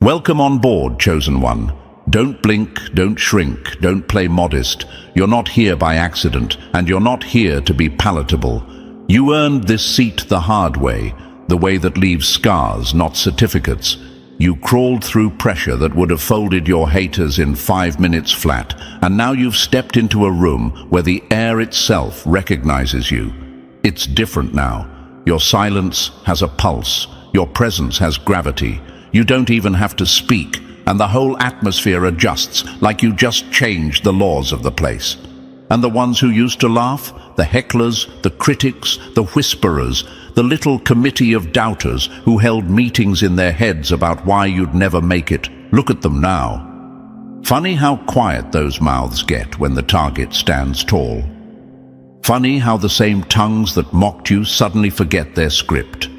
Welcome on board, Chosen One. Don't blink, don't shrink, don't play modest. You're not here by accident, and you're not here to be palatable. You earned this seat the hard way, the way that leaves scars, not certificates. You crawled through pressure that would have folded your haters in 5 minutes flat, and now you've stepped into a room where the air itself recognizes you. It's different now. Your silence has a pulse. Your presence has gravity. You don't even have to speak, and the whole atmosphere adjusts like you just changed the laws of the place. And the ones who used to laugh, the hecklers, the critics, the whisperers, the little committee of doubters who held meetings in their heads about why you'd never make it, look at them now. Funny how quiet those mouths get when the target stands tall. Funny how the same tongues that mocked you suddenly forget their script.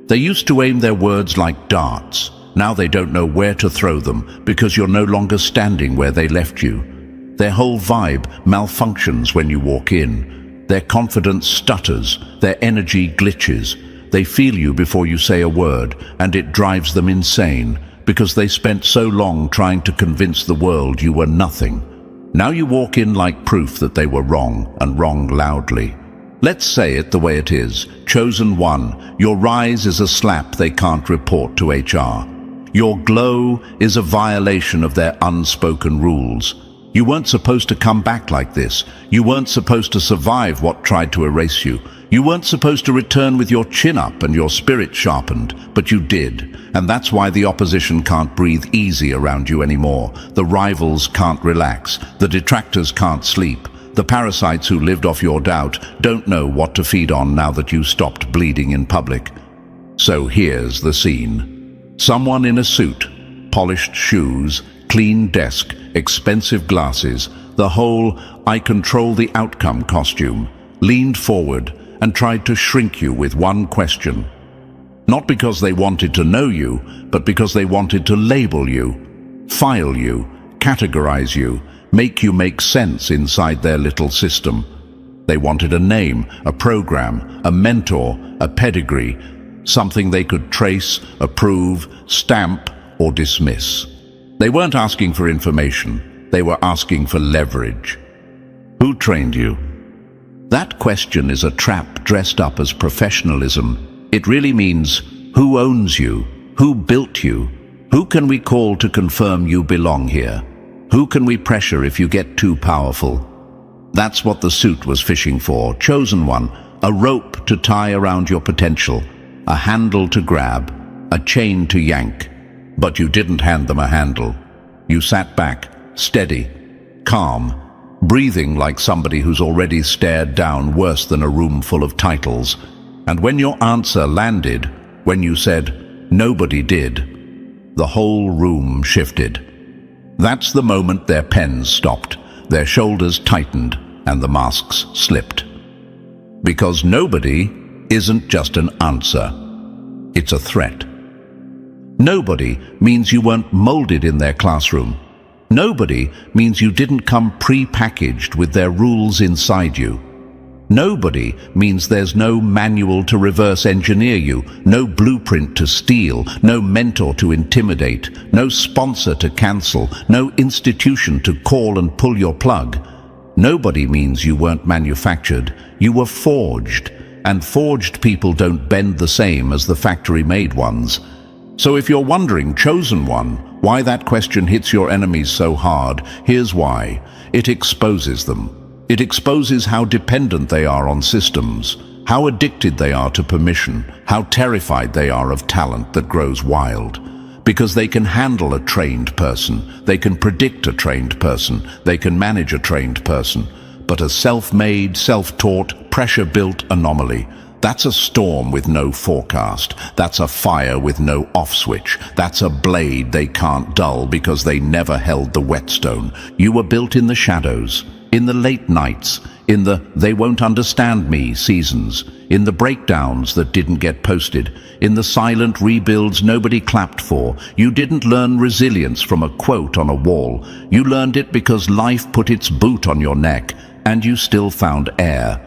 They used to aim their words like darts. Now they don't know where to throw them because you're no longer standing where they left you. Their whole vibe malfunctions when you walk in. Their confidence stutters, their energy glitches. They feel you before you say a word, and it drives them insane because they spent so long trying to convince the world you were nothing. Now you walk in like proof that they were wrong, and wrong loudly. Let's say it the way it is. Chosen One, your rise is a slap they can't report to HR. Your glow is a violation of their unspoken rules. You weren't supposed to come back like this. You weren't supposed to survive what tried to erase you. You weren't supposed to return with your chin up and your spirit sharpened, but you did. And that's why the opposition can't breathe easy around you anymore. The rivals can't relax. The detractors can't sleep. The parasites who lived off your doubt don't know what to feed on now that you stopped bleeding in public. So here's the scene. Someone in a suit, polished shoes, clean desk, expensive glasses, the whole "I control the outcome" costume, leaned forward and tried to shrink you with one question. Not because they wanted to know you, but because they wanted to label you, file you, categorize you, make you make sense inside their little system. They wanted a name, a program, a mentor, a pedigree, something they could trace, approve, stamp, or dismiss. They weren't asking for information, they were asking for leverage. Who trained you? That question is a trap dressed up as professionalism. It really means, who owns you? Who built you? Who can we call to confirm you belong here? Who can we pressure if you get too powerful? That's what the suit was fishing for, Chosen One, a rope to tie around your potential, a handle to grab, a chain to yank. But you didn't hand them a handle. You sat back, steady, calm, breathing like somebody who's already stared down worse than a room full of titles. And when your answer landed, when you said, "Nobody did," the whole room shifted. That's the moment their pens stopped, their shoulders tightened, and the masks slipped. Because nobody isn't just an answer, it's a threat. Nobody means you weren't molded in their classroom. Nobody means you didn't come pre-packaged with their rules inside you. Nobody means there's no manual to reverse engineer you, no blueprint to steal, no mentor to intimidate, no sponsor to cancel, no institution to call and pull your plug. Nobody means you weren't manufactured, you were forged, and forged people don't bend the same as the factory-made ones. So if you're wondering, Chosen One, why that question hits your enemies so hard, here's why. It exposes them. It exposes how dependent they are on systems, how addicted they are to permission, how terrified they are of talent that grows wild. Because they can handle a trained person, they can predict a trained person, they can manage a trained person. But a self-made, self-taught, pressure-built anomaly, that's a storm with no forecast. That's a fire with no off switch. That's a blade they can't dull because they never held the whetstone. You were built in the shadows, in the late nights, in the "they won't understand me" seasons, in the breakdowns that didn't get posted, in the silent rebuilds nobody clapped for. You didn't learn resilience from a quote on a wall. You learned it because life put its boot on your neck, and you still found air.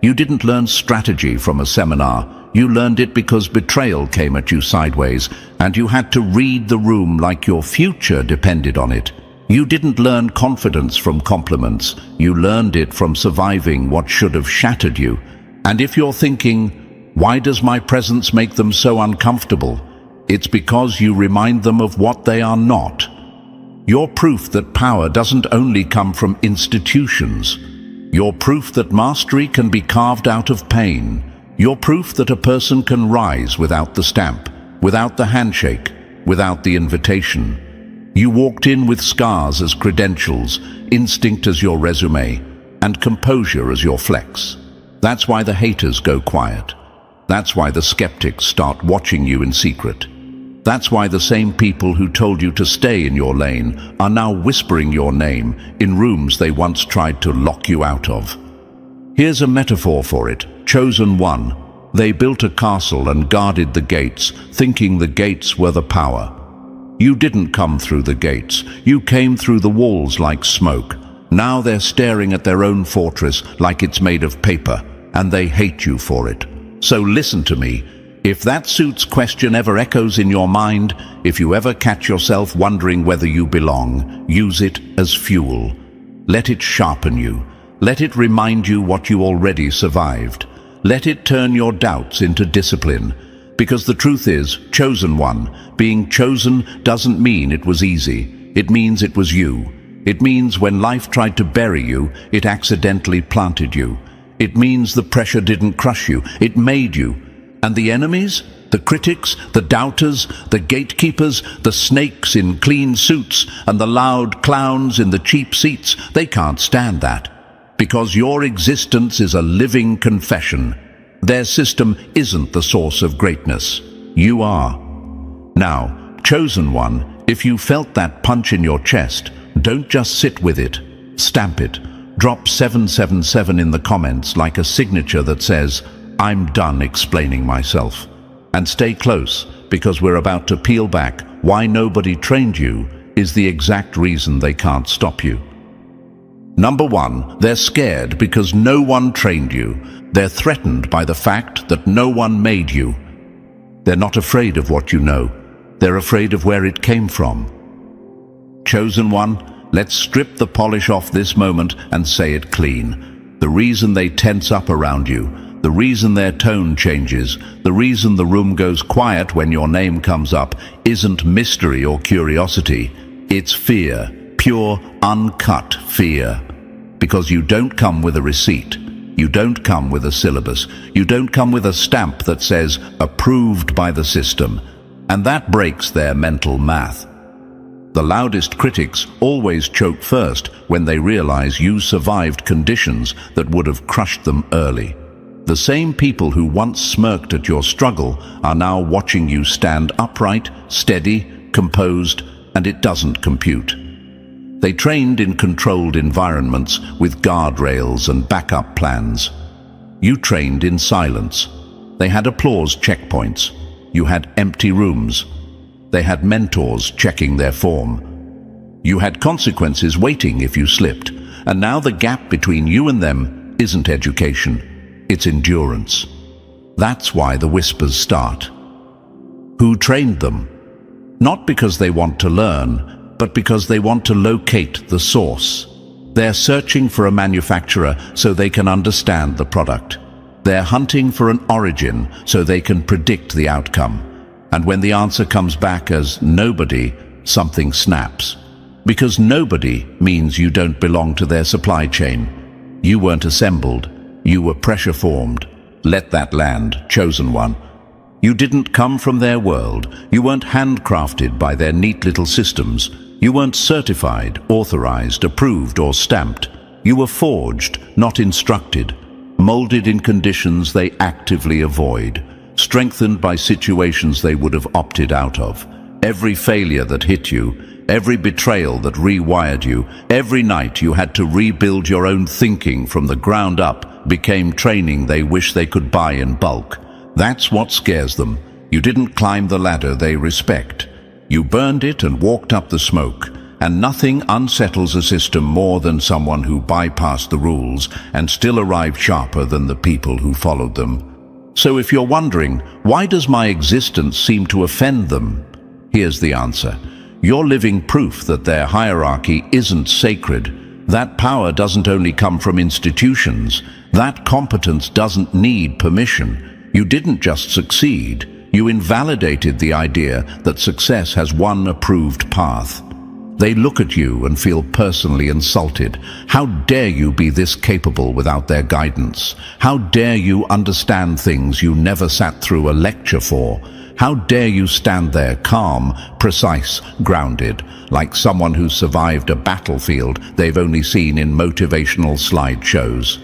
You didn't learn strategy from a seminar. You learned it because betrayal came at you sideways, and you had to read the room like your future depended on it. You didn't learn confidence from compliments. You learned it from surviving what should have shattered you. And if you're thinking, why does my presence make them so uncomfortable? It's because you remind them of what they are not. You're proof that power doesn't only come from institutions. You're proof that mastery can be carved out of pain. You're proof that a person can rise without the stamp, without the handshake, without the invitation. You walked in with scars as credentials, instinct as your resume, and composure as your flex. That's why the haters go quiet. That's why the skeptics start watching you in secret. That's why the same people who told you to stay in your lane are now whispering your name in rooms they once tried to lock you out of. Here's a metaphor for it. Chosen one. They built a castle and guarded the gates, thinking the gates were the power. You didn't come through the gates. You came through the walls like smoke. Now they're staring at their own fortress like it's made of paper, and they hate you for it. So listen to me. If that suit's question ever echoes in your mind, if you ever catch yourself wondering whether you belong, use it as fuel. Let it sharpen you. Let it remind you what you already survived. Let it turn your doubts into discipline. Because the truth is, chosen one, being chosen doesn't mean it was easy. It means it was you. It means when life tried to bury you, it accidentally planted you. It means the pressure didn't crush you, it made you. And the enemies, the critics, the doubters, the gatekeepers, the snakes in clean suits, and the loud clowns in the cheap seats, they can't stand that. Because your existence is a living confession. Their system isn't the source of greatness. You are. Now, chosen one, if you felt that punch in your chest, don't just sit with it. Stamp it. Drop 777 in the comments like a signature that says, I'm done explaining myself. And stay close, because we're about to peel back why nobody trained you is the exact reason they can't stop you. Number one, they're scared because no one trained you. They're threatened by the fact that no one made you. They're not afraid of what you know. They're afraid of where it came from. Chosen one, let's strip the polish off this moment and say it clean. The reason they tense up around you, the reason their tone changes, the reason the room goes quiet when your name comes up isn't mystery or curiosity. It's fear, pure, uncut fear. Because you don't come with a receipt. You don't come with a syllabus. You don't come with a stamp that says, approved by the system. And that breaks their mental math. The loudest critics always choke first when they realize you survived conditions that would have crushed them early. The same people who once smirked at your struggle are now watching you stand upright, steady, composed, and it doesn't compute. They trained in controlled environments with guardrails and backup plans. You trained in silence. They had applause checkpoints. You had empty rooms. They had mentors checking their form. You had consequences waiting if you slipped. And now the gap between you and them isn't education. It's endurance. That's why the whispers start. Who trained them? Not because they want to learn, but because they want to locate the source. They're searching for a manufacturer so they can understand the product. They're hunting for an origin so they can predict the outcome. And when the answer comes back as nobody, something snaps. Because nobody means you don't belong to their supply chain. You weren't assembled. You were pressure formed. Let that land, chosen one. You didn't come from their world. You weren't handcrafted by their neat little systems. You weren't certified, authorized, approved, or stamped. You were forged, not instructed, molded in conditions they actively avoid, strengthened by situations they would have opted out of. Every failure that hit you, every betrayal that rewired you, every night you had to rebuild your own thinking from the ground up became training they wish they could buy in bulk. That's what scares them. You didn't climb the ladder they respect. You burned it and walked up the smoke, and nothing unsettles a system more than someone who bypassed the rules and still arrived sharper than the people who followed them. So if you're wondering, why does my existence seem to offend them? Here's the answer. You're living proof that their hierarchy isn't sacred. That power doesn't only come from institutions. That competence doesn't need permission. You didn't just succeed. You invalidated the idea that success has one approved path. They look at you and feel personally insulted. How dare you be this capable without their guidance? How dare you understand things you never sat through a lecture for? How dare you stand there calm, precise, grounded, like someone who's survived a battlefield they've only seen in motivational slideshows?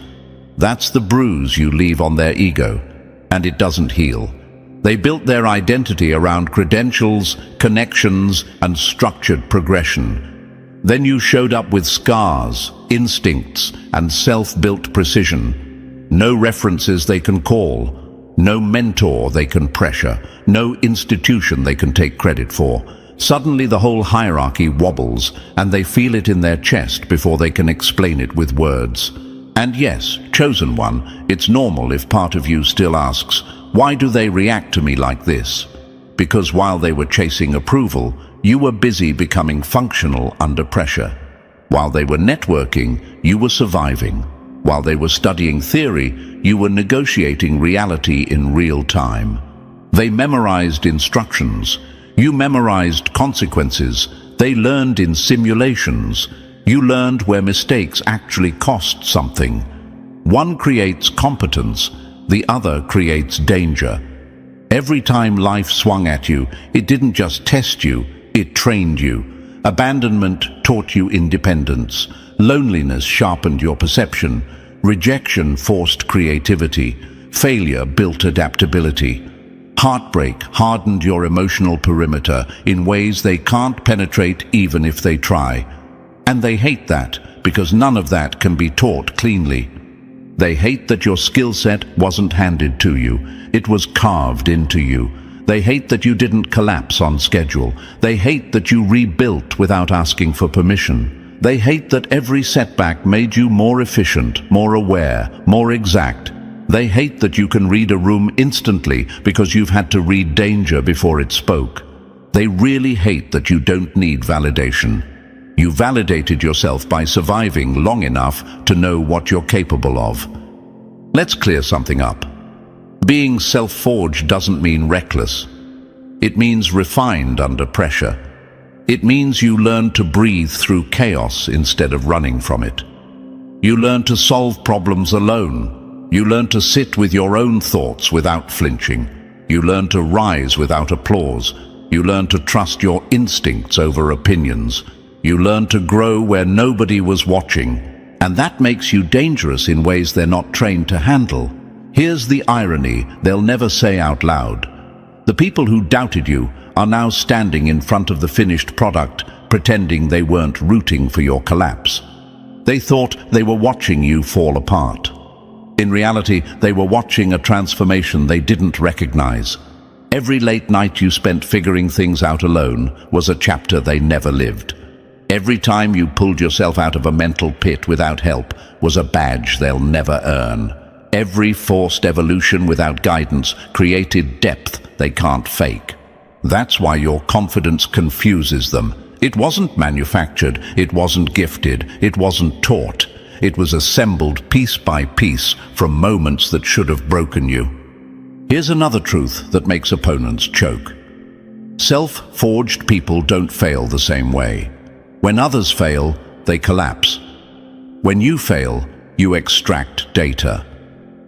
That's the bruise you leave on their ego, and it doesn't heal. They built their identity around credentials, connections, and structured progression. Then you showed up with scars, instincts, and self-built precision. No references they can call, no mentor they can pressure, no institution they can take credit for. Suddenly the whole hierarchy wobbles, and they feel it in their chest before they can explain it with words. And yes, chosen one, it's normal if part of you still asks, why do they react to me like this? Because while they were chasing approval, you were busy becoming functional under pressure. While they were networking, you were surviving. While they were studying theory, you were negotiating reality in real time. They memorized instructions. You memorized consequences. They learned in simulations. You learned where mistakes actually cost something. One creates competence, the other creates danger. Every time life swung at you, it didn't just test you, it trained you. Abandonment taught you independence. Loneliness sharpened your perception. Rejection forced creativity. Failure built adaptability. Heartbreak hardened your emotional perimeter in ways they can't penetrate even if they try. And they hate that, because none of that can be taught cleanly. They hate that your skill set wasn't handed to you. It was carved into you. They hate that you didn't collapse on schedule. They hate that you rebuilt without asking for permission. They hate that every setback made you more efficient, more aware, more exact. They hate that you can read a room instantly because you've had to read danger before it spoke. They really hate that you don't need validation. You validated yourself by surviving long enough to know what you're capable of. Let's clear something up. Being self-forged doesn't mean reckless. It means refined under pressure. It means you learn to breathe through chaos instead of running from it. You learn to solve problems alone. You learn to sit with your own thoughts without flinching. You learn to rise without applause. You learn to trust your instincts over opinions. You learn to grow where nobody was watching, and that makes you dangerous in ways they're not trained to handle. Here's the irony they'll never say out loud. The people who doubted you are now standing in front of the finished product, pretending they weren't rooting for your collapse. They thought they were watching you fall apart. In reality, they were watching a transformation they didn't recognize. Every late night you spent figuring things out alone was a chapter they never lived. Every time you pulled yourself out of a mental pit without help was a badge they'll never earn. Every forced evolution without guidance created depth they can't fake. That's why your confidence confuses them. It wasn't manufactured, it wasn't gifted, it wasn't taught. It was assembled piece by piece from moments that should have broken you. Here's another truth that makes opponents choke. Self-forged people don't fail the same way. When others fail, they collapse. When you fail, you extract data.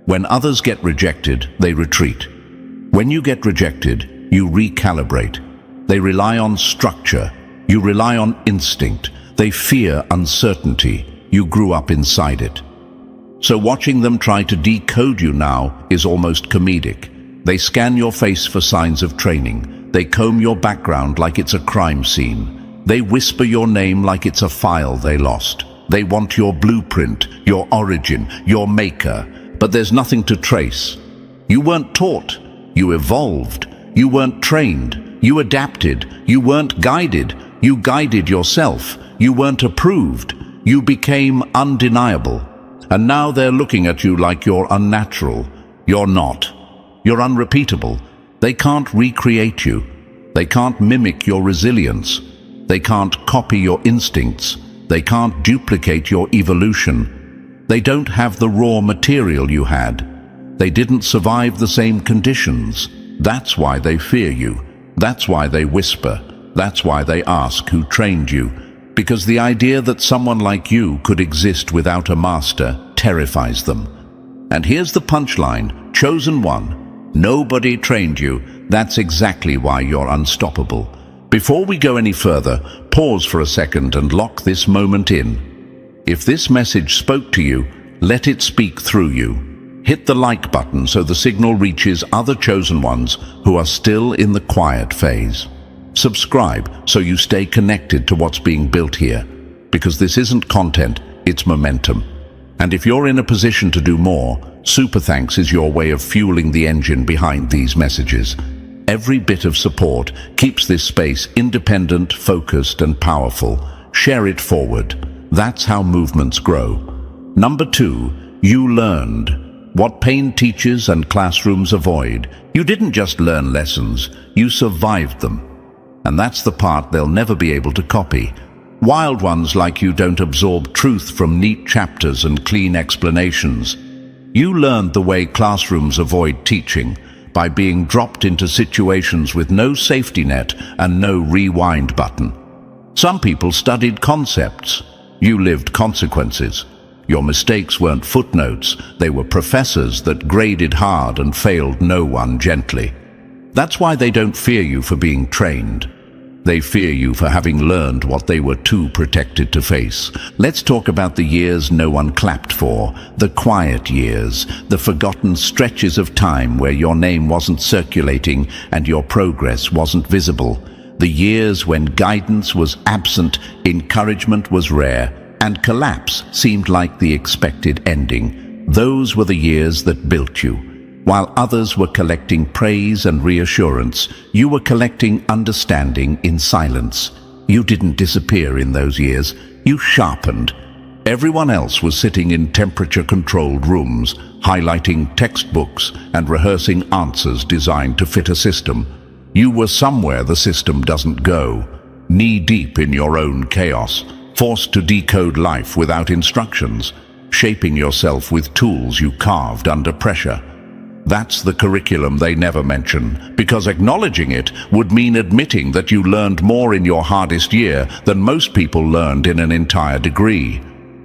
When others get rejected, they retreat. When you get rejected, you recalibrate. They rely on structure. You rely on instinct. They fear uncertainty. You grew up inside it. So watching them try to decode you now is almost comedic. They scan your face for signs of training. They comb your background like it's a crime scene. They whisper your name like it's a file they lost. They want your blueprint, your origin, your maker, but there's nothing to trace. You weren't taught. You evolved. You weren't trained. You adapted. You weren't guided. You guided yourself. You weren't approved. You became undeniable. And now they're looking at you like you're unnatural. You're not. You're unrepeatable. They can't recreate you. They can't mimic your resilience. They can't copy your instincts. They can't duplicate your evolution. They don't have the raw material you had. They didn't survive the same conditions. That's why they fear you. That's why they whisper. That's why they ask who trained you. Because the idea that someone like you could exist without a master terrifies them. And here's the punchline, Chosen One. Nobody trained you. That's exactly why you're unstoppable. Before we go any further, pause for a second and lock this moment in. If this message spoke to you, let it speak through you. Hit the like button so the signal reaches other chosen ones who are still in the quiet phase. Subscribe so you stay connected to what's being built here, because this isn't content, it's momentum. And if you're in a position to do more, Super Thanks is your way of fueling the engine behind these messages. Every bit of support keeps this space independent, focused, and powerful. Share it forward. That's how movements grow. Number 2, you learned. What pain teaches and classrooms avoid. You didn't just learn lessons, you survived them. And that's the part they'll never be able to copy. Wild ones like you don't absorb truth from neat chapters and clean explanations. You learned the way classrooms avoid teaching, by being dropped into situations with no safety net and no rewind button. Some people studied concepts. You lived consequences. Your mistakes weren't footnotes, they were professors that graded hard and failed no one gently. That's why they don't fear you for being trained. They fear you for having learned what they were too protected to face. Let's talk about the years no one clapped for, the quiet years, the forgotten stretches of time where your name wasn't circulating and your progress wasn't visible. The years when guidance was absent, encouragement was rare, and collapse seemed like the expected ending. Those were the years that built you. While others were collecting praise and reassurance, you were collecting understanding in silence. You didn't disappear in those years, you sharpened. Everyone else was sitting in temperature-controlled rooms, highlighting textbooks and rehearsing answers designed to fit a system. You were somewhere the system doesn't go, knee-deep in your own chaos, forced to decode life without instructions, shaping yourself with tools you carved under pressure. That's the curriculum they never mention, because acknowledging it would mean admitting that you learned more in your hardest year than most people learned in an entire degree.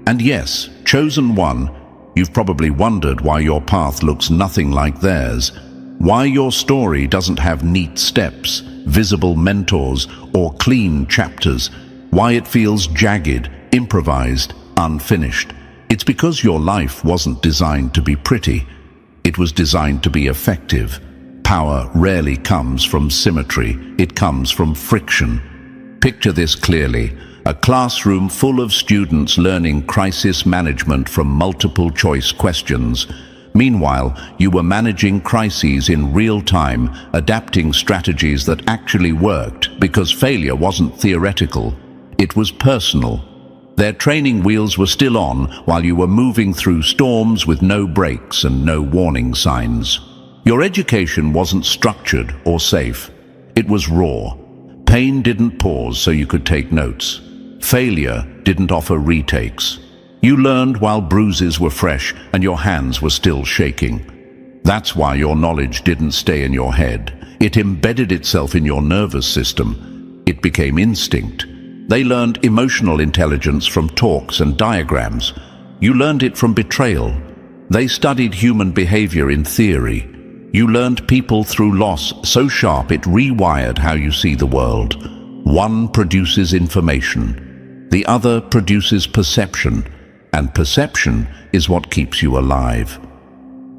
And yes, Chosen One, you've probably wondered why your path looks nothing like theirs, why your story doesn't have neat steps, visible mentors, or clean chapters, why it feels jagged, improvised, unfinished. It's because your life wasn't designed to be pretty. It was designed to be effective. Power rarely comes from symmetry, it comes from friction. Picture this clearly, a classroom full of students learning crisis management from multiple choice questions. Meanwhile, you were managing crises in real time, adapting strategies that actually worked because failure wasn't theoretical. It was personal. Their training wheels were still on while you were moving through storms with no brakes and no warning signs. Your education wasn't structured or safe. It was raw. Pain didn't pause so you could take notes. Failure didn't offer retakes. You learned while bruises were fresh and your hands were still shaking. That's why your knowledge didn't stay in your head. It embedded itself in your nervous system. It became instinct. They learned emotional intelligence from talks and diagrams. You learned it from betrayal. They studied human behavior in theory. You learned people through loss so sharp it rewired how you see the world. One produces information. The other produces perception. And perception is what keeps you alive.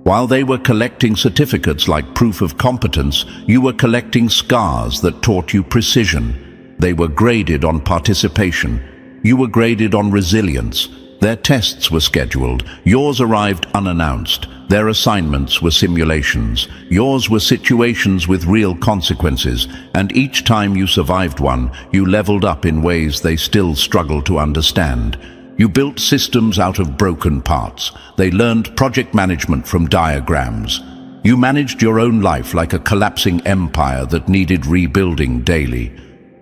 While they were collecting certificates like proof of competence, you were collecting scars that taught you precision. They were graded on participation. You were graded on resilience. Their tests were scheduled. Yours arrived unannounced. Their assignments were simulations. Yours were situations with real consequences. And each time you survived one, you leveled up in ways they still struggle to understand. You built systems out of broken parts. They learned project management from diagrams. You managed your own life like a collapsing empire that needed rebuilding daily.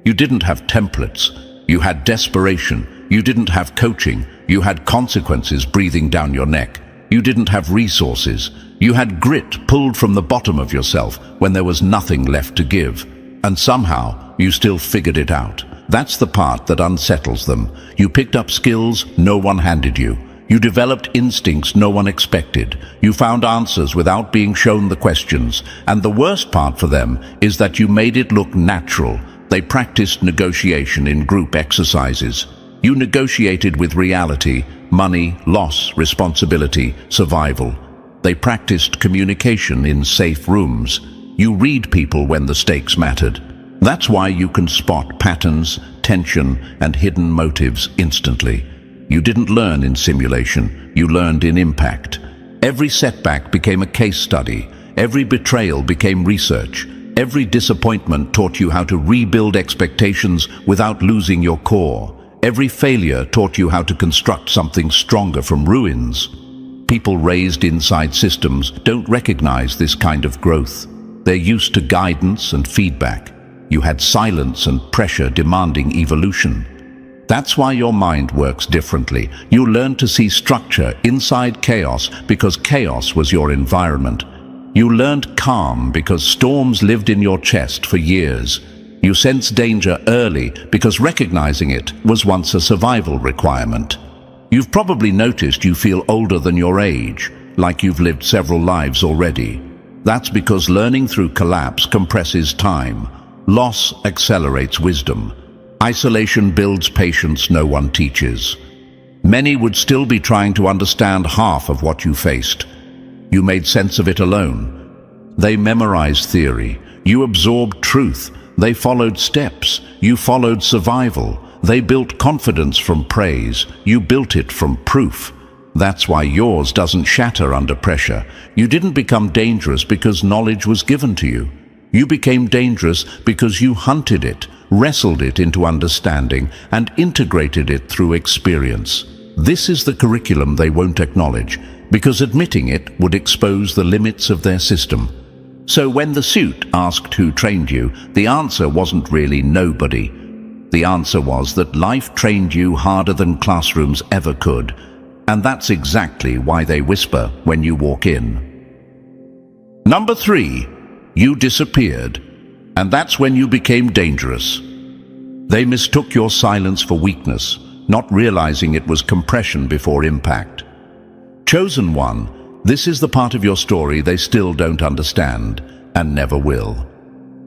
You didn't have templates. You had desperation. You didn't have coaching. You had consequences breathing down your neck. You didn't have resources. You had grit pulled from the bottom of yourself when there was nothing left to give. And somehow, you still figured it out. That's the part that unsettles them. You picked up skills no one handed you. You developed instincts no one expected. You found answers without being shown the questions. And the worst part for them is that you made it look natural. They practiced negotiation in group exercises. You negotiated with reality, money, loss, responsibility, survival. They practiced communication in safe rooms. You read people when the stakes mattered. That's why you can spot patterns, tension, and hidden motives instantly. You didn't learn in simulation, you learned in impact. Every setback became a case study. Every betrayal became research. Every disappointment taught you how to rebuild expectations without losing your core. Every failure taught you how to construct something stronger from ruins. People raised inside systems don't recognize this kind of growth. They're used to guidance and feedback. You had silence and pressure demanding evolution. That's why your mind works differently. You learned to see structure inside chaos because chaos was your environment. You learned calm because storms lived in your chest for years. You sensed danger early because recognizing it was once a survival requirement. You've probably noticed you feel older than your age, like you've lived several lives already. That's because learning through collapse compresses time. Loss accelerates wisdom. Isolation builds patience no one teaches. Many would still be trying to understand half of what you faced. You made sense of it alone. They memorized theory. You absorbed truth. They followed steps. You followed survival. They built confidence from praise. You built it from proof. That's why yours doesn't shatter under pressure. You didn't become dangerous because knowledge was given to you. You became dangerous because you hunted it, wrestled it into understanding, and integrated it through experience. This is the curriculum they won't acknowledge, because admitting it would expose the limits of their system. So when the suit asked who trained you, the answer wasn't really nobody. The answer was that life trained you harder than classrooms ever could. And that's exactly why they whisper when you walk in. Number 3, you disappeared. And that's when you became dangerous. They mistook your silence for weakness, not realizing it was compression before impact. Chosen one, this is the part of your story they still don't understand, and never will.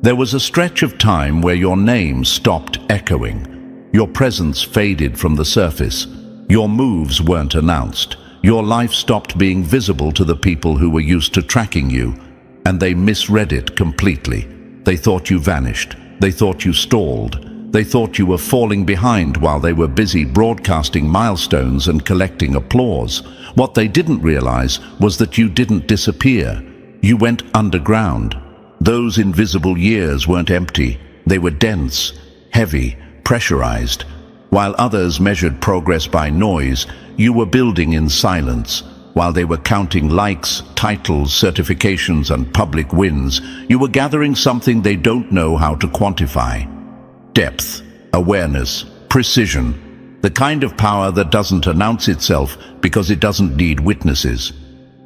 There was a stretch of time where your name stopped echoing. Your presence faded from the surface. Your moves weren't announced. Your life stopped being visible to the people who were used to tracking you, and they misread it completely. They thought you vanished. They thought you stalled. They thought you were falling behind while they were busy broadcasting milestones and collecting applause. What they didn't realize was that you didn't disappear. You went underground. Those invisible years weren't empty. They were dense, heavy, pressurized. While others measured progress by noise, you were building in silence. While they were counting likes, titles, certifications, and public wins, you were gathering something they don't know how to quantify. Depth, awareness, precision. The kind of power that doesn't announce itself because it doesn't need witnesses.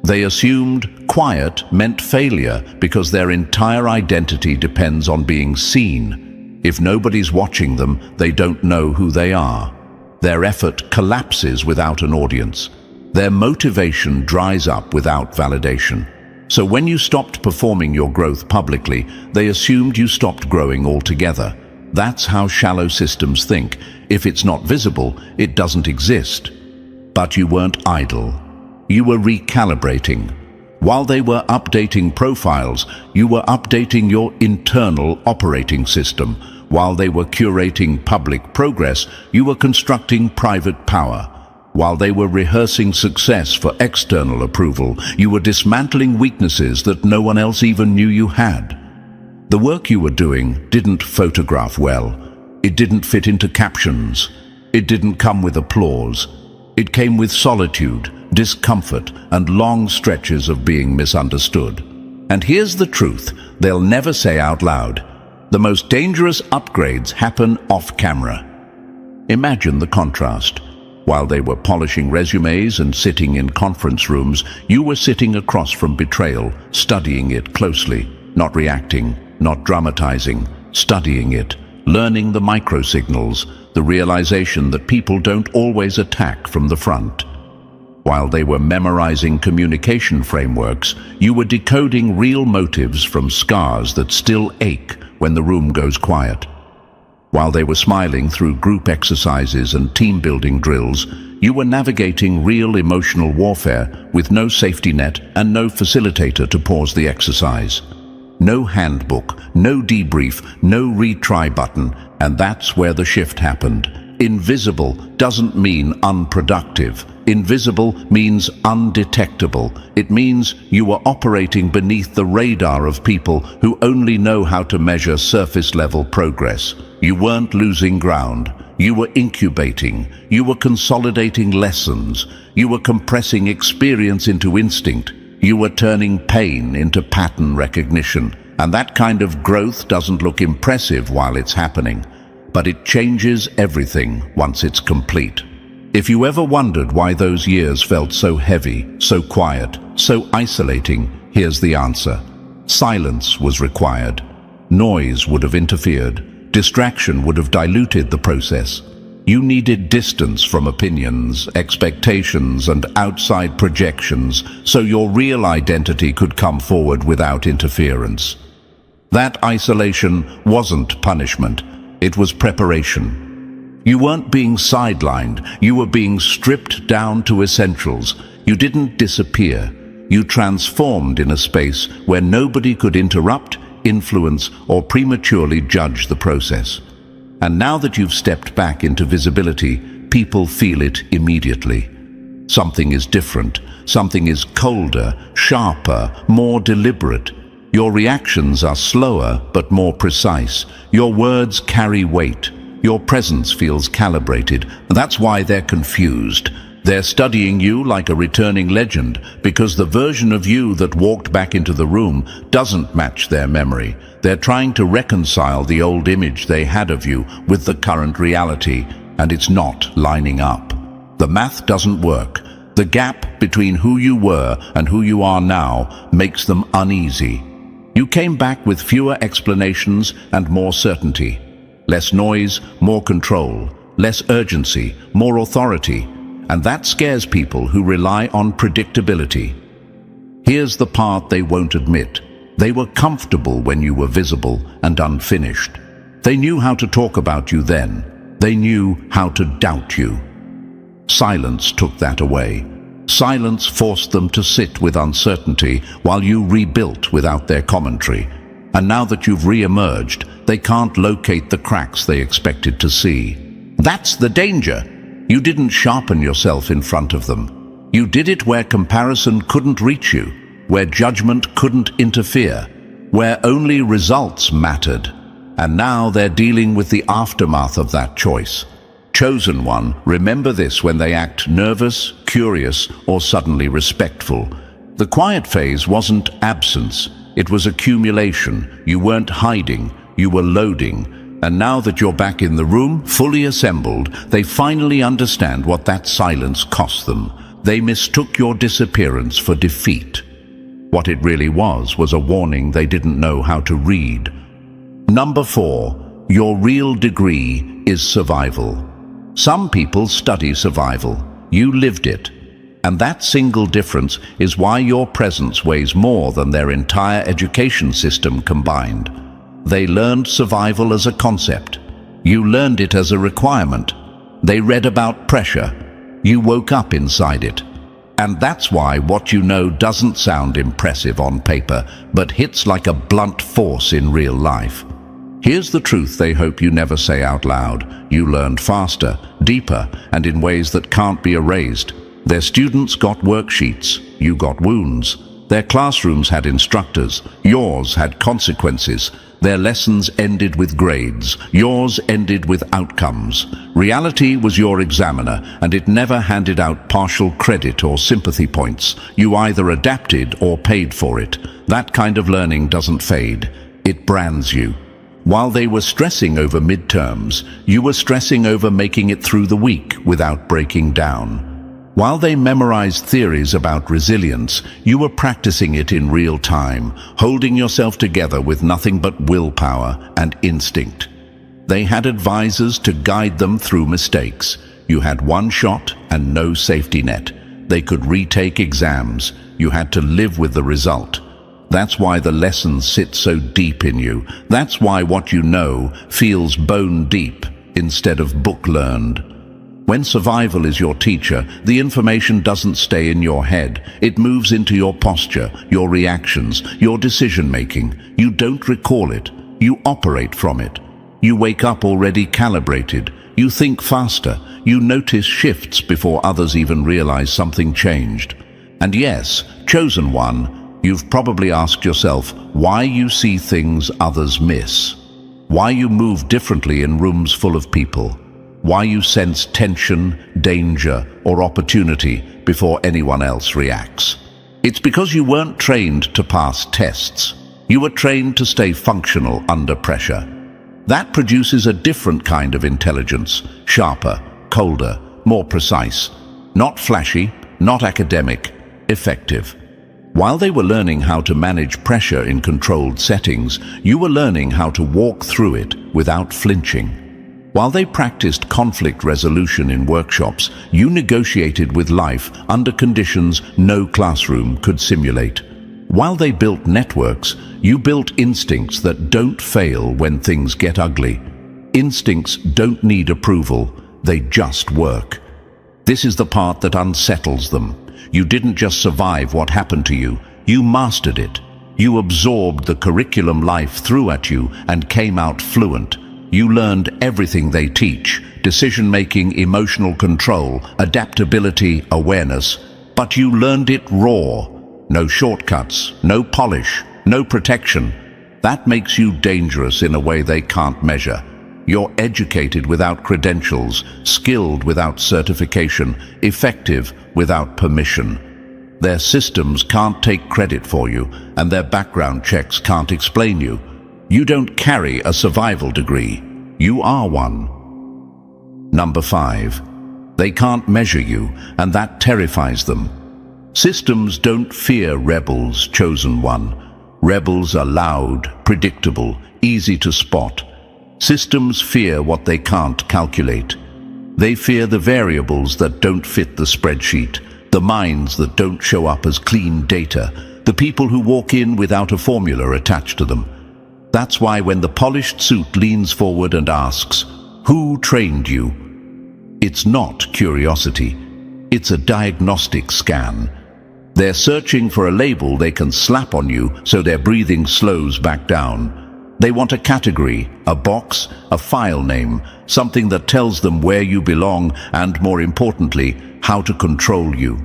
They assumed quiet meant failure because their entire identity depends on being seen. If nobody's watching them, they don't know who they are. Their effort collapses without an audience. Their motivation dries up without validation. So when you stopped performing your growth publicly, they assumed you stopped growing altogether. That's how shallow systems think. If it's not visible, it doesn't exist. But you weren't idle. You were recalibrating. While they were updating profiles, you were updating your internal operating system. While they were curating public progress, you were constructing private power. While they were rehearsing success for external approval, you were dismantling weaknesses that no one else even knew you had. The work you were doing didn't photograph well. It didn't fit into captions. It didn't come with applause. It came with solitude, discomfort, and long stretches of being misunderstood. And here's the truth they'll never say out loud. The most dangerous upgrades happen off camera. Imagine the contrast. While they were polishing resumes and sitting in conference rooms, you were sitting across from betrayal, studying it closely, not reacting, not dramatizing, studying it, learning the microsignals, the realization that people don't always attack from the front. While they were memorizing communication frameworks, you were decoding real motives from scars that still ache when the room goes quiet. While they were smiling through group exercises and team-building drills, you were navigating real emotional warfare with no safety net and no facilitator to pause the exercise. No handbook, no debrief, no retry button, and that's where the shift happened. Invisible doesn't mean unproductive. Invisible means undetectable. It means you were operating beneath the radar of people who only know how to measure surface-level progress. You weren't losing ground. You were incubating. You were consolidating lessons. You were compressing experience into instinct. You were turning pain into pattern recognition. And that kind of growth doesn't look impressive while it's happening, but it changes everything once it's complete. If you ever wondered why those years felt so heavy, so quiet, so isolating, here's the answer. Silence was required. Noise would have interfered. Distraction would have diluted the process. You needed distance from opinions, expectations, and outside projections so your real identity could come forward without interference. That isolation wasn't punishment, it was preparation. You weren't being sidelined, you were being stripped down to essentials. You didn't disappear. You transformed in a space where nobody could interrupt, influence, or prematurely judge the process. And now that you've stepped back into visibility, people feel it immediately. Something is different. Something is colder, sharper, more deliberate. Your reactions are slower but more precise. Your words carry weight. Your presence feels calibrated. That's why they're confused. They're studying you like a returning legend because the version of you that walked back into the room doesn't match their memory. They're trying to reconcile the old image they had of you with the current reality, and it's not lining up. The math doesn't work. The gap between who you were and who you are now makes them uneasy. You came back with fewer explanations and more certainty. Less noise, more control. Less urgency, more authority. And that scares people who rely on predictability. Here's the part they won't admit. They were comfortable when you were visible and unfinished. They knew how to talk about you then. They knew how to doubt you. Silence took that away. Silence forced them to sit with uncertainty while you rebuilt without their commentary. And now that you've re-emerged, they can't locate the cracks they expected to see. That's the danger. You didn't sharpen yourself in front of them. You did it where comparison couldn't reach you, where judgment couldn't interfere, where only results mattered. And now they're dealing with the aftermath of that choice. Chosen one, remember this when they act nervous, curious, or suddenly respectful. The quiet phase wasn't absence, it was accumulation. You weren't hiding, you were loading. And now that you're back in the room, fully assembled, they finally understand what that silence cost them. They mistook your disappearance for defeat. What it really was a warning they didn't know how to read. Number 4, your real degree is survival. Some people study survival. You lived it. And that single difference is why your presence weighs more than their entire education system combined. They learned survival as a concept. You learned it as a requirement. They read about pressure. You woke up inside it. And that's why what you know doesn't sound impressive on paper, but hits like a blunt force in real life. Here's the truth they hope you never say out loud. You learned faster, deeper, and in ways that can't be erased. Their students got worksheets. You got wounds. Their classrooms had instructors. Yours had consequences. Their lessons ended with grades. Yours ended with outcomes. Reality was your examiner, and it never handed out partial credit or sympathy points. You either adapted or paid for it. That kind of learning doesn't fade. It brands you. While they were stressing over midterms, you were stressing over making it through the week without breaking down. While they memorized theories about resilience, you were practicing it in real time, holding yourself together with nothing but willpower and instinct. They had advisors to guide them through mistakes. You had one shot and no safety net. They could retake exams. You had to live with the result. That's why the lessons sit so deep in you. That's why what you know feels bone deep instead of book learned. When survival is your teacher, the information doesn't stay in your head. It moves into your posture, your reactions, your decision-making. You don't recall it. You operate from it. You wake up already calibrated. You think faster. You notice shifts before others even realize something changed. And yes, chosen one, you've probably asked yourself why you see things others miss. Why you move differently in rooms full of people. Why you sense tension, danger, or opportunity before anyone else reacts. It's because you weren't trained to pass tests. You were trained to stay functional under pressure. That produces a different kind of intelligence, sharper, colder, more precise. Not flashy, not academic, effective. While they were learning how to manage pressure in controlled settings, you were learning how to walk through it without flinching. While they practiced conflict resolution in workshops, you negotiated with life under conditions no classroom could simulate. While they built networks, you built instincts that don't fail when things get ugly. Instincts don't need approval, they just work. This is the part that unsettles them. You didn't just survive what happened to you, you mastered it. You absorbed the curriculum life threw at you and came out fluent. You learned everything they teach: decision-making, emotional control, adaptability, awareness. But you learned it raw. No shortcuts, no polish, no protection. That makes you dangerous in a way they can't measure. You're educated without credentials, skilled without certification, effective without permission. Their systems can't take credit for you, and their background checks can't explain you. You don't carry a survival degree. You are one. Number 5. They can't measure you, and that terrifies them. Systems don't fear rebels, chosen one. Rebels are loud, predictable, easy to spot. Systems fear what they can't calculate. They fear the variables that don't fit the spreadsheet, the minds that don't show up as clean data, the people who walk in without a formula attached to them. That's why when the polished suit leans forward and asks, "Who trained you?" it's not curiosity. It's a diagnostic scan. They're searching for a label they can slap on you so their breathing slows back down. They want a category, a box, a file name, something that tells them where you belong and, more importantly, how to control you.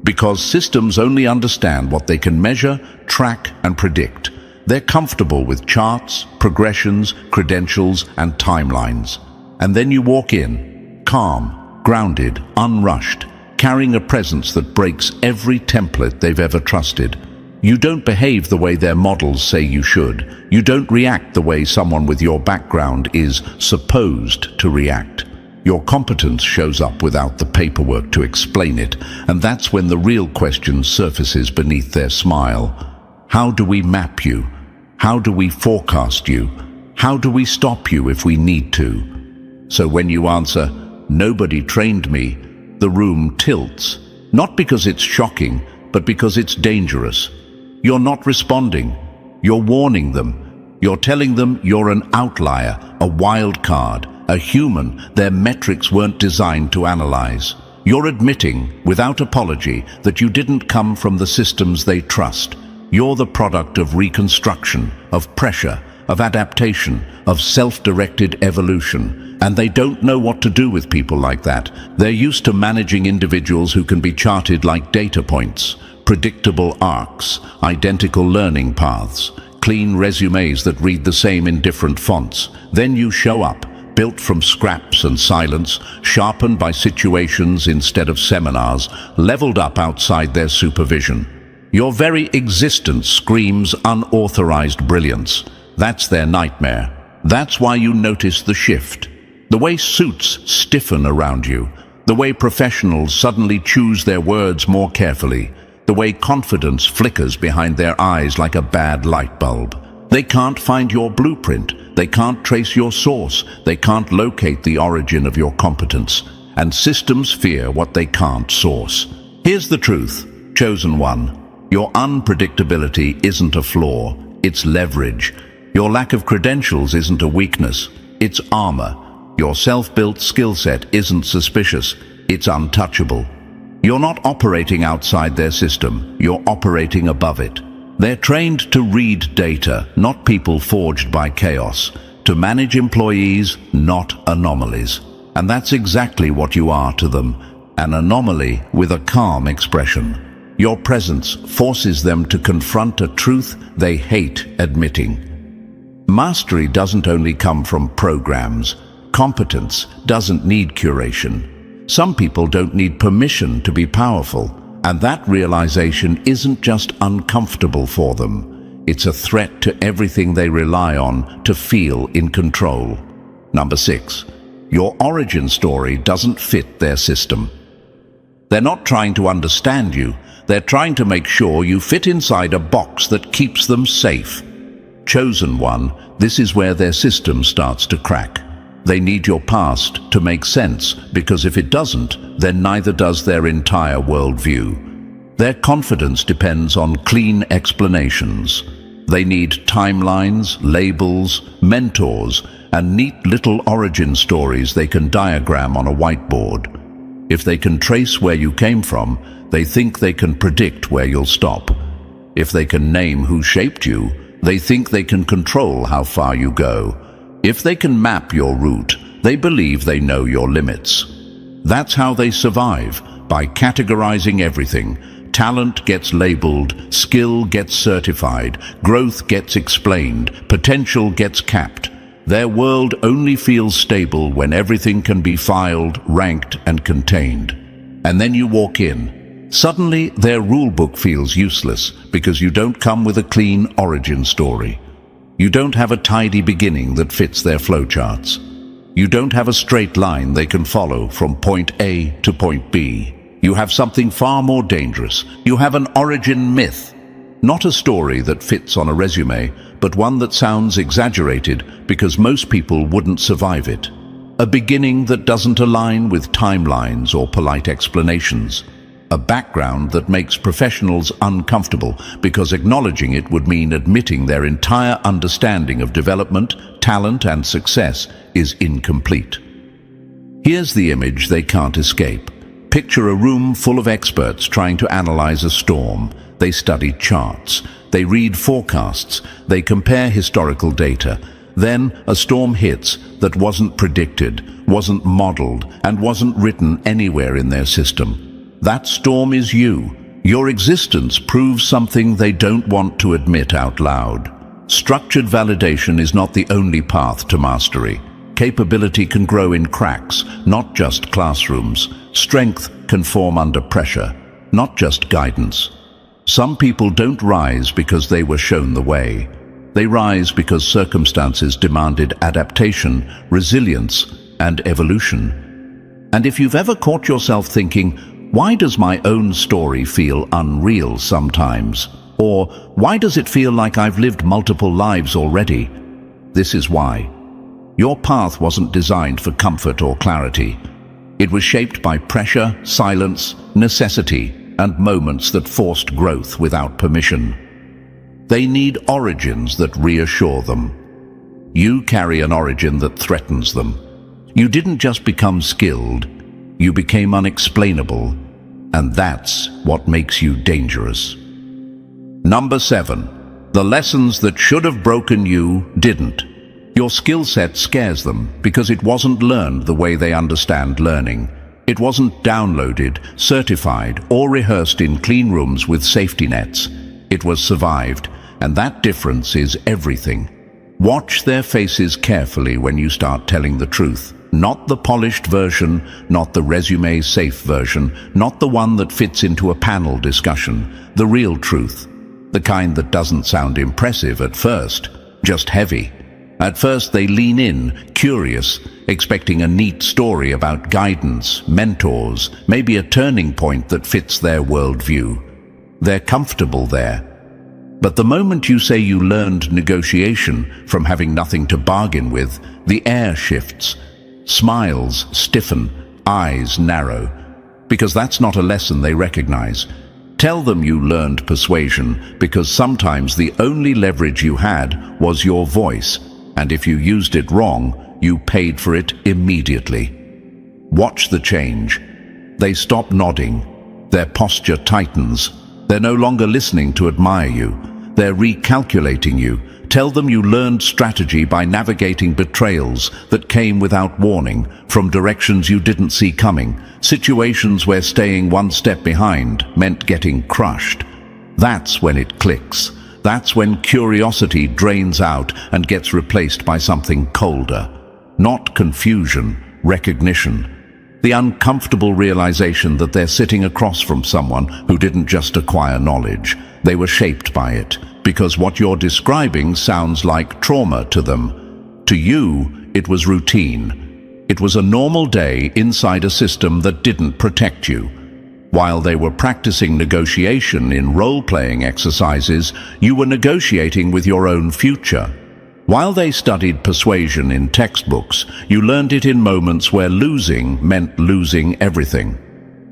Because systems only understand what they can measure, track, and predict. They're comfortable with charts, progressions, credentials, and timelines. And then you walk in, calm, grounded, unrushed, carrying a presence that breaks every template they've ever trusted. You don't behave the way their models say you should. You don't react the way someone with your background is supposed to react. Your competence shows up without the paperwork to explain it, and that's when the real question surfaces beneath their smile. How do we map you? How do we forecast you? How do we stop you if we need to? So when you answer, "Nobody trained me," the room tilts. Not because it's shocking, but because it's dangerous. You're not responding. You're warning them. You're telling them you're an outlier, a wild card, a human their metrics weren't designed to analyze. You're admitting, without apology, that you didn't come from the systems they trust. You're the product of reconstruction, of pressure, of adaptation, of self-directed evolution. And they don't know what to do with people like that. They're used to managing individuals who can be charted like data points, predictable arcs, identical learning paths. clean resumes that read the same in different fonts. Then you show up, built from scraps and silence, sharpened by situations instead of seminars, leveled up outside their supervision. Your very existence screams unauthorized brilliance. That's their nightmare. That's why you notice the shift. The way suits stiffen around you, the way professionals suddenly choose their words more carefully, the way confidence flickers behind their eyes like a bad light bulb. They can't find your blueprint. They can't trace your source. They can't locate the origin of your competence. And systems fear what they can't source. Here's the truth, chosen one. Your unpredictability isn't a flaw, it's leverage. Your lack of credentials isn't a weakness, it's armor. Your self-built skill set isn't suspicious, it's untouchable. You're not operating outside their system, you're operating above it. They're trained to read data, not people forged by chaos, to manage employees, not anomalies. And that's exactly what you are to them, an anomaly with a calm expression. Your presence forces them to confront a truth they hate admitting. Mastery doesn't only come from programs. Competence doesn't need curation. Some people don't need permission to be powerful, and that realization isn't just uncomfortable for them. It's a threat to everything they rely on to feel in control. Number 6, your origin story doesn't fit their system. They're not trying to understand you. They're trying to make sure you fit inside a box that keeps them safe. Chosen one, this is where their system starts to crack. They need your past to make sense, because if it doesn't, then neither does their entire worldview. Their confidence depends on clean explanations. They need timelines, labels, mentors, and neat little origin stories they can diagram on a whiteboard. If they can trace where you came from, they think they can predict where you'll stop. If they can name who shaped you, they think they can control how far you go. If they can map your route, they believe they know your limits. That's how they survive, by categorizing everything. Talent gets labeled, skill gets certified, growth gets explained, potential gets capped. Their world only feels stable when everything can be filed, ranked, and contained. And then you walk in. Suddenly, their rulebook feels useless because you don't come with a clean origin story. You don't have a tidy beginning that fits their flowcharts. You don't have a straight line they can follow from point A to point B. You have something far more dangerous. You have an origin myth. Not a story that fits on a resume, but one that sounds exaggerated because most people wouldn't survive it. A beginning that doesn't align with timelines or polite explanations. A background that makes professionals uncomfortable because acknowledging it would mean admitting their entire understanding of development, talent, and success is incomplete. Here's the image they can't escape. Picture a room full of experts trying to analyze a storm. They study charts. They read forecasts. They compare historical data. Then a storm hits that wasn't predicted, wasn't modeled, and wasn't written anywhere in their system. That storm is you. Your existence proves something they don't want to admit out loud. Structured validation is not the only path to mastery. Capability can grow in cracks, not just classrooms. Strength can form under pressure, not just guidance. Some people don't rise because they were shown the way. They rise because circumstances demanded adaptation, resilience, and evolution. And if you've ever caught yourself thinking, why does my own story feel unreal sometimes? Or why does it feel like I've lived multiple lives already? This is why. Your path wasn't designed for comfort or clarity. It was shaped by pressure, silence, necessity, and moments that forced growth without permission. They need origins that reassure them. You carry an origin that threatens them. You didn't just become skilled, you became unexplainable, and that's what makes you dangerous. Number 7. The lessons that should have broken you didn't. Your skill set scares them because it wasn't learned the way they understand learning. It wasn't downloaded, certified, or rehearsed in clean rooms with safety nets. It was survived, and that difference is everything. Watch their faces carefully when you start telling the truth. Not the polished version, not the resume-safe version, not the one that fits into a panel discussion. The real truth. The kind that doesn't sound impressive at first, just heavy. At first they lean in, curious, expecting a neat story about guidance, mentors, maybe a turning point that fits their worldview. They're comfortable there. But the moment you say you learned negotiation from having nothing to bargain with, the air shifts. Smiles stiffen, eyes narrow, because that's not a lesson they recognize. Tell them you learned persuasion because sometimes the only leverage you had was your voice, and if you used it wrong, you paid for it immediately. Watch the change. They stop nodding. Their posture tightens. They're no longer listening to admire you. They're recalculating you. Tell them you learned strategy by navigating betrayals that came without warning, from directions you didn't see coming, situations where staying one step behind meant getting crushed. That's when it clicks. That's when curiosity drains out and gets replaced by something colder. Not confusion, recognition. The uncomfortable realization that they're sitting across from someone who didn't just acquire knowledge. They were shaped by it, because what you're describing sounds like trauma to them. To you, it was routine. It was a normal day inside a system that didn't protect you. While they were practicing negotiation in role-playing exercises, you were negotiating with your own future. While they studied persuasion in textbooks, you learned it in moments where losing meant losing everything.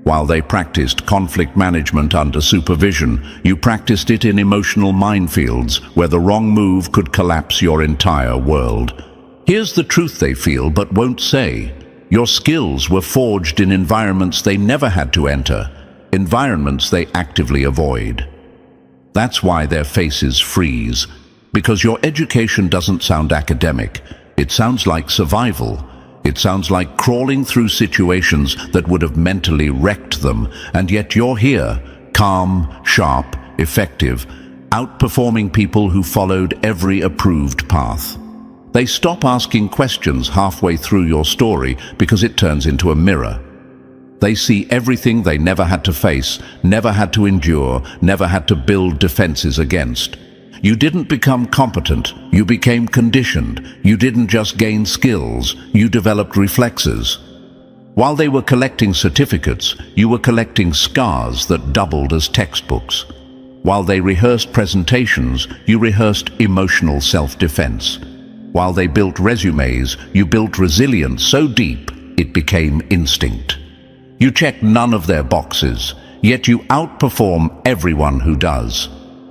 While they practiced conflict management under supervision, you practiced it in emotional minefields where the wrong move could collapse your entire world. Here's the truth they feel but won't say. Your skills were forged in environments they never had to enter, environments they actively avoid. That's why their faces freeze, because your education doesn't sound academic. It sounds like survival. It sounds like crawling through situations that would have mentally wrecked them, and yet you're here, calm, sharp, effective, outperforming people who followed every approved path. They stop asking questions halfway through your story because it turns into a mirror. They see everything they never had to face, never had to endure, never had to build defenses against. You didn't become competent, you became conditioned. You didn't just gain skills, you developed reflexes. While they were collecting certificates, you were collecting scars that doubled as textbooks. While they rehearsed presentations, you rehearsed emotional self-defense. While they built resumes, you built resilience so deep it became instinct. You check none of their boxes, yet you outperform everyone who does.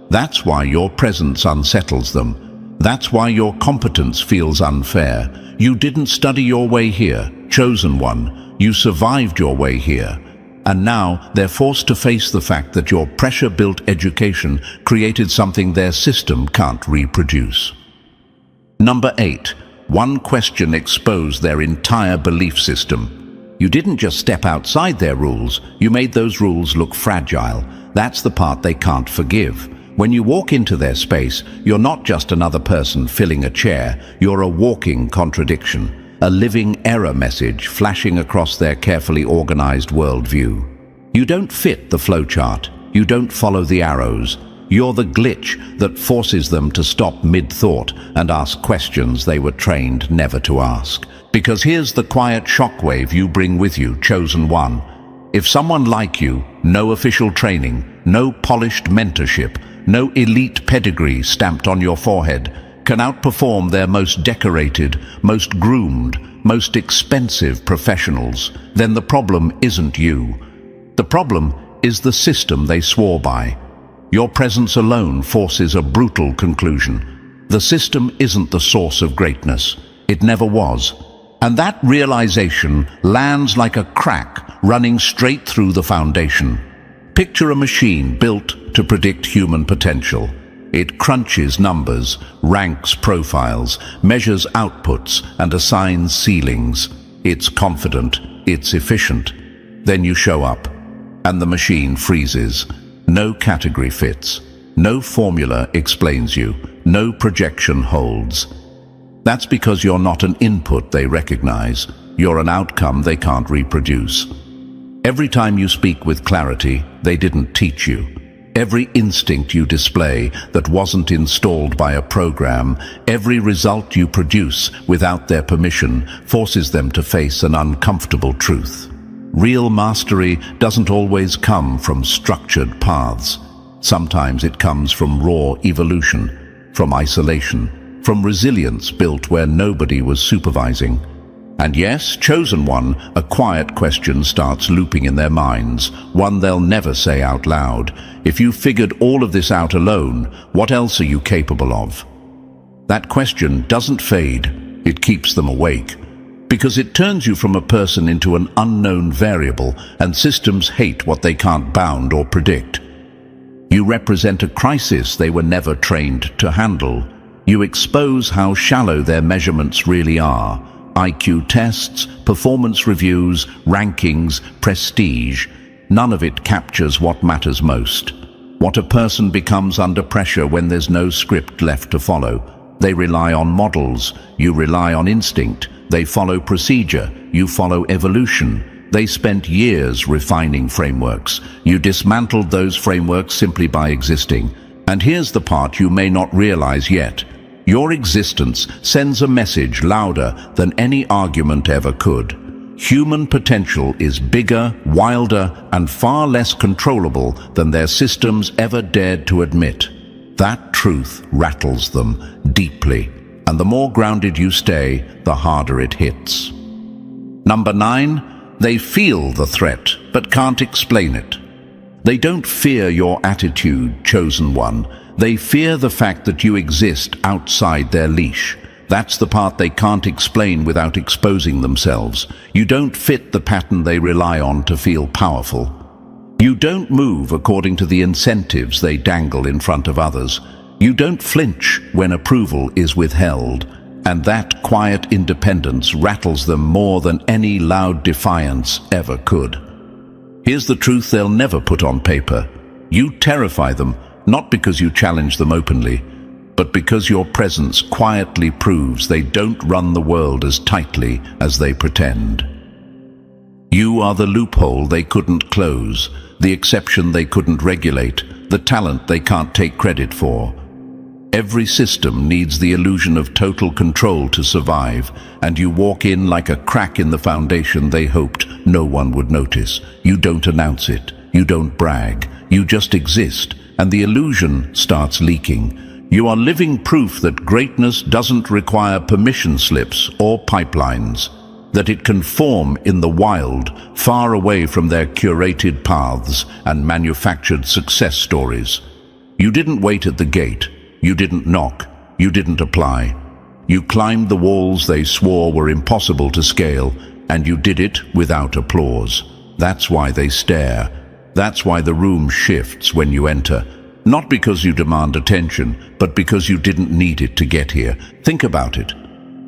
That's why your presence unsettles them. That's why your competence feels unfair. You didn't study your way here, chosen one. You survived your way here. And now they're forced to face the fact that your pressure-built education created something their system can't reproduce. Number 8. One question exposed their entire belief system. You didn't just step outside their rules, you made those rules look fragile. That's the part they can't forgive. When you walk into their space, you're not just another person filling a chair, you're a walking contradiction, a living error message flashing across their carefully organized worldview. You don't fit the flowchart, you don't follow the arrows. You're the glitch that forces them to stop mid-thought and ask questions they were trained never to ask. Because here's the quiet shockwave you bring with you, chosen one. If someone like you, no official training, no polished mentorship, no elite pedigree stamped on your forehead, can outperform their most decorated, most groomed, most expensive professionals, then the problem isn't you. The problem is the system they swore by. Your presence alone forces a brutal conclusion. The system isn't the source of greatness. It never was. And that realization lands like a crack running straight through the foundation. Picture a machine built to predict human potential. It crunches numbers, ranks profiles, measures outputs, and assigns ceilings. It's confident, it's efficient. Then you show up, and the machine freezes. No category fits. No formula explains you. No projection holds. That's because you're not an input they recognize. You're an outcome they can't reproduce. Every time you speak with clarity, they didn't teach you. Every instinct you display that wasn't installed by a program, every result you produce without their permission forces them to face an uncomfortable truth. Real mastery doesn't always come from structured paths. Sometimes it comes from raw evolution, from isolation, from resilience built where nobody was supervising. And yes, chosen one, a quiet question starts looping in their minds, one they'll never say out loud. If you figured all of this out alone, what else are you capable of? That question doesn't fade, it keeps them awake. Because it turns you from a person into an unknown variable, and systems hate what they can't bound or predict. You represent a crisis they were never trained to handle. You expose how shallow their measurements really are. IQ tests, performance reviews, rankings, prestige. None of it captures what matters most. What a person becomes under pressure when there's no script left to follow. They rely on models, you rely on instinct. They follow procedure, you follow evolution. They spent years refining frameworks. You dismantled those frameworks simply by existing. And here's the part you may not realize yet. Your existence sends a message louder than any argument ever could. Human potential is bigger, wilder, and far less controllable than their systems ever dared to admit. That truth rattles them deeply, and the more grounded you stay, the harder it hits. Number 9, they feel the threat, but can't explain it. They don't fear your attitude, chosen one. They fear the fact that you exist outside their leash. That's the part they can't explain without exposing themselves. You don't fit the pattern they rely on to feel powerful. You don't move according to the incentives they dangle in front of others. You don't flinch when approval is withheld. And that quiet independence rattles them more than any loud defiance ever could. Here's the truth they'll never put on paper. You terrify them, not because you challenge them openly, but because your presence quietly proves they don't run the world as tightly as they pretend. You are the loophole they couldn't close, the exception they couldn't regulate, the talent they can't take credit for. Every system needs the illusion of total control to survive, and you walk in like a crack in the foundation they hoped no one would notice. You don't announce it, you don't brag, you just exist, and the illusion starts leaking. You are living proof that greatness doesn't require permission slips or pipelines, that it can form in the wild, far away from their curated paths and manufactured success stories. You didn't wait at the gate, you didn't knock, you didn't apply. You climbed the walls they swore were impossible to scale, and you did it without applause. That's why they stare. That's why the room shifts when you enter. Not because you demand attention, but because you didn't need it to get here. Think about it.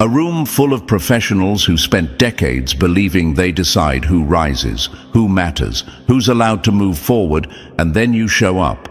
A room full of professionals who spent decades believing they decide who rises, who matters, who's allowed to move forward, and then you show up.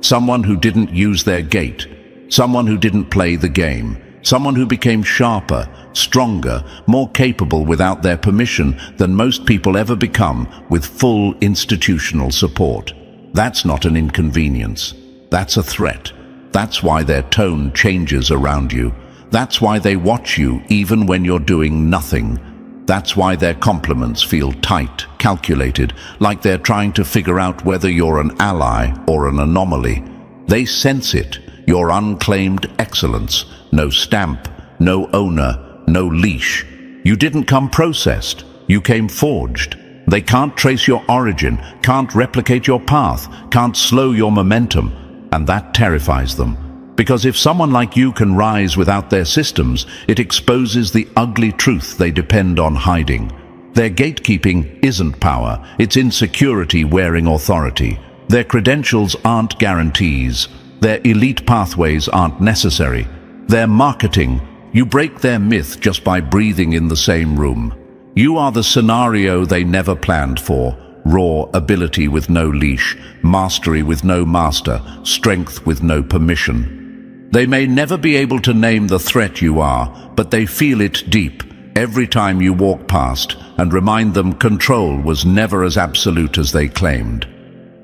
Someone who didn't use their gate. Someone who didn't play the game. Someone who became sharper, stronger, more capable without their permission than most people ever become with full institutional support. That's not an inconvenience. That's a threat. That's why their tone changes around you. That's why they watch you even when you're doing nothing. That's why their compliments feel tight, calculated, like they're trying to figure out whether you're an ally or an anomaly. They sense it, your unclaimed excellence. No stamp, no owner, no leash. You didn't come processed, you came forged. They can't trace your origin, can't replicate your path, can't slow your momentum, and that terrifies them. Because if someone like you can rise without their systems, it exposes the ugly truth they depend on hiding. Their gatekeeping isn't power, it's insecurity wearing authority. Their credentials aren't guarantees. Their elite pathways aren't necessary. Their marketing, you break their myth just by breathing in the same room. You are the scenario they never planned for, Raw ability with no leash, mastery with no master, strength with no permission. They may never be able to name the threat you are, but they feel it deep every time you walk past, and remind them control was never as absolute as they claimed.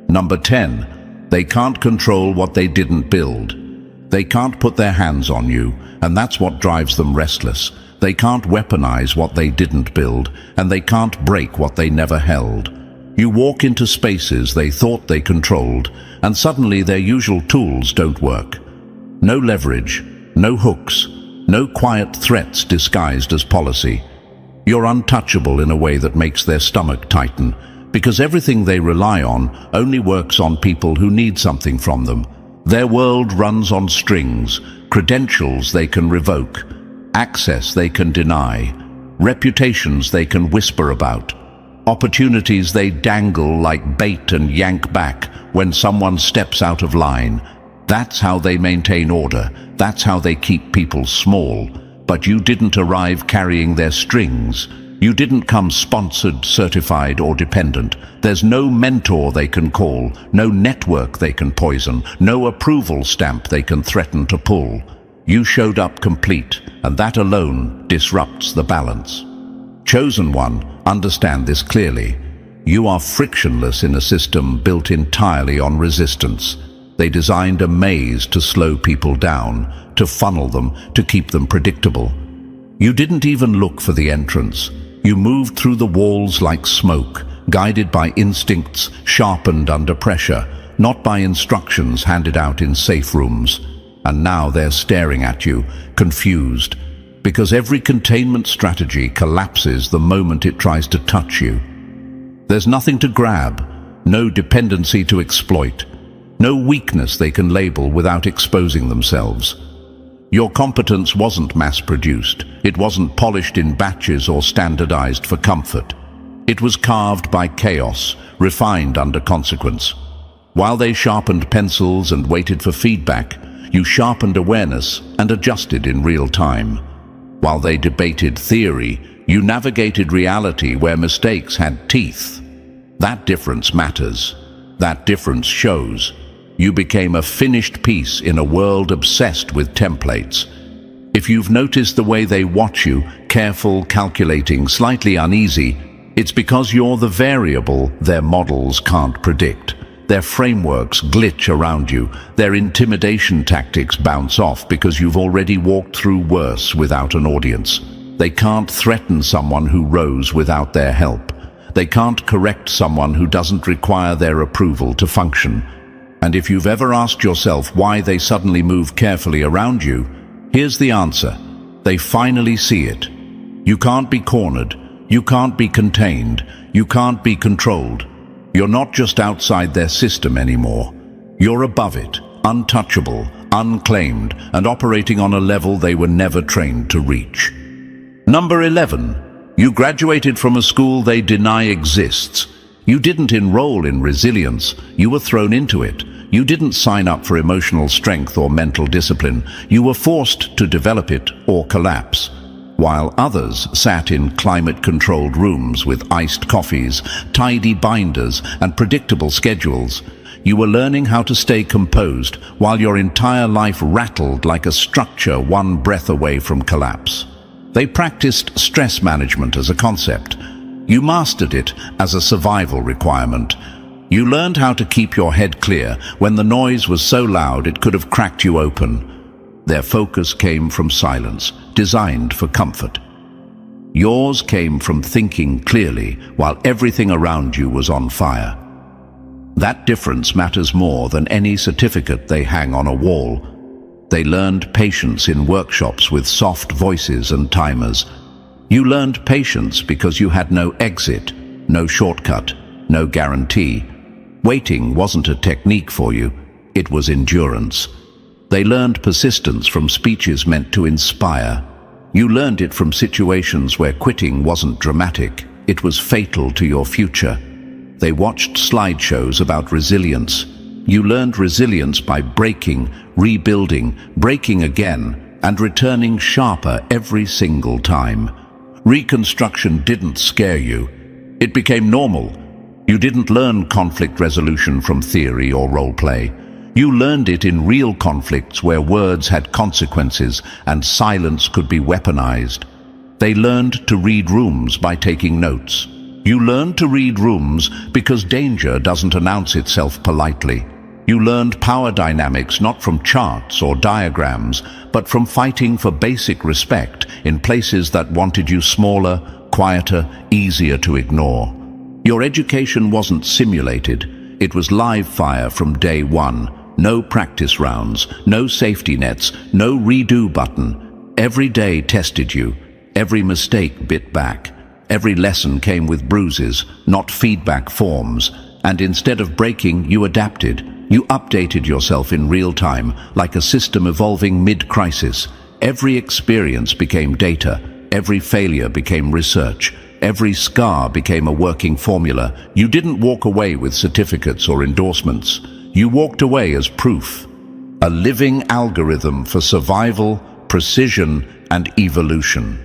Number 10. They can't control what they didn't build. They can't put their hands on you, and that's what drives them restless. They can't weaponize what they didn't build, and they can't break what they never held. You walk into spaces they thought they controlled, and suddenly their usual tools don't work. No leverage, no hooks, no quiet threats disguised as policy. You're untouchable in a way that makes their stomach tighten, because everything they rely on only works on people who need something from them. Their world runs on strings, credentials they can revoke, access they can deny, reputations they can whisper about, opportunities they dangle like bait and yank back when someone steps out of line. That's how they maintain order. That's how they keep people small. But you didn't arrive carrying their strings. You didn't come sponsored, certified, or dependent. There's no mentor they can call, no network they can poison, no approval stamp they can threaten to pull. You showed up complete, and that alone disrupts the balance. Chosen one, understand this clearly. You are frictionless in a system built entirely on resistance. They designed a maze to slow people down, to funnel them, to keep them predictable. You didn't even look for the entrance. You moved through the walls like smoke, guided by instincts sharpened under pressure, not by instructions handed out in safe rooms. And now they're staring at you, confused, because every containment strategy collapses the moment it tries to touch you. There's nothing to grab, no dependency to exploit, no weakness they can label without exposing themselves. Your competence wasn't mass-produced. It wasn't polished in batches or standardized for comfort. It was carved by chaos, refined under consequence. While they sharpened pencils and waited for feedback, you sharpened awareness and adjusted in real time. While they debated theory, you navigated reality where mistakes had teeth. That difference matters. That difference shows. You became a finished piece in a world obsessed with templates. If you've noticed the way they watch you, careful, calculating, slightly uneasy, it's because you're the variable their models can't predict. Their frameworks glitch around you. Their intimidation tactics bounce off because you've already walked through worse without an audience. They can't threaten someone who rose without their help. They can't correct someone who doesn't require their approval to function. And if you've ever asked yourself why they suddenly move carefully around you, here's the answer. They finally see it. You can't be cornered. You can't be contained. You can't be controlled. You're not just outside their system anymore. You're above it, untouchable, unclaimed, and operating on a level they were never trained to reach. Number 11. You graduated from a school they deny exists. You didn't enroll in resilience. You were thrown into it. You didn't sign up for emotional strength or mental discipline. You were forced to develop it or collapse. While others sat in climate-controlled rooms with iced coffees, tidy binders, and predictable schedules, you were learning how to stay composed while your entire life rattled like a structure one breath away from collapse. They practiced stress management as a concept. You mastered it as a survival requirement. You learned how to keep your head clear when the noise was so loud it could have cracked you open. Their focus came from silence, designed for comfort. Yours came from thinking clearly while everything around you was on fire. That difference matters more than any certificate they hang on a wall. They learned patience in workshops with soft voices and timers. You learned patience because you had no exit, no shortcut, no guarantee. Waiting wasn't a technique for you, it was endurance. They learned persistence from speeches meant to inspire. You learned it from situations where quitting wasn't dramatic, it was fatal to your future. They watched slideshows about resilience. You learned resilience by breaking, rebuilding, breaking again, and returning sharper every single time. Reconstruction didn't scare you. It became normal. You didn't learn conflict resolution from theory or role play. You learned it in real conflicts where words had consequences and silence could be weaponized. They learned to read rooms by taking notes. You learned to read rooms because danger doesn't announce itself politely. You learned power dynamics not from charts or diagrams, but from fighting for basic respect in places that wanted you smaller, quieter, easier to ignore. Your education wasn't simulated. It was live fire from day one. No practice rounds, no safety nets, no redo button. Every day tested you. Every mistake bit back. Every lesson came with bruises, not feedback forms. And instead of breaking, you adapted. You updated yourself in real time, like a system evolving mid-crisis. Every experience became data. Every failure became research. Every scar became a working formula. You didn't walk away with certificates or endorsements. You walked away as proof. A living algorithm for survival, precision, and evolution.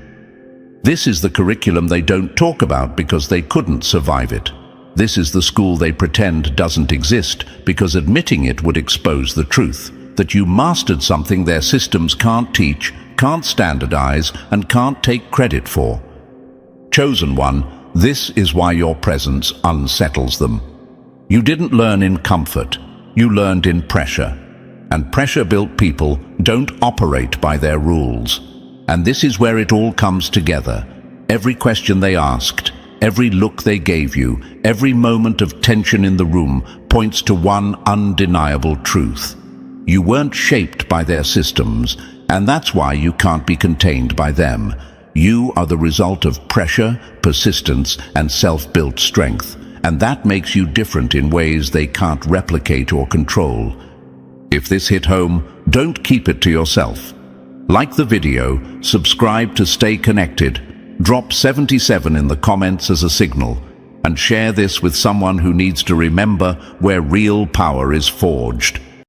This is the curriculum they don't talk about because they couldn't survive it. This is the school they pretend doesn't exist because admitting it would expose the truth, that you mastered something their systems can't teach, can't standardize, and can't take credit for. Chosen one, this is why your presence unsettles them. You didn't learn in comfort, you learned in pressure. And pressure-built people don't operate by their rules. And this is where it all comes together. Every question they asked, every look they gave you, every moment of tension in the room points to one undeniable truth. You weren't shaped by their systems, and that's why you can't be contained by them. You are the result of pressure, persistence, and self-built strength, and that makes you different in ways they can't replicate or control. If this hit home, don't keep it to yourself. Like the video, subscribe to stay connected, drop 77 in the comments as a signal, and share this with someone who needs to remember where real power is forged.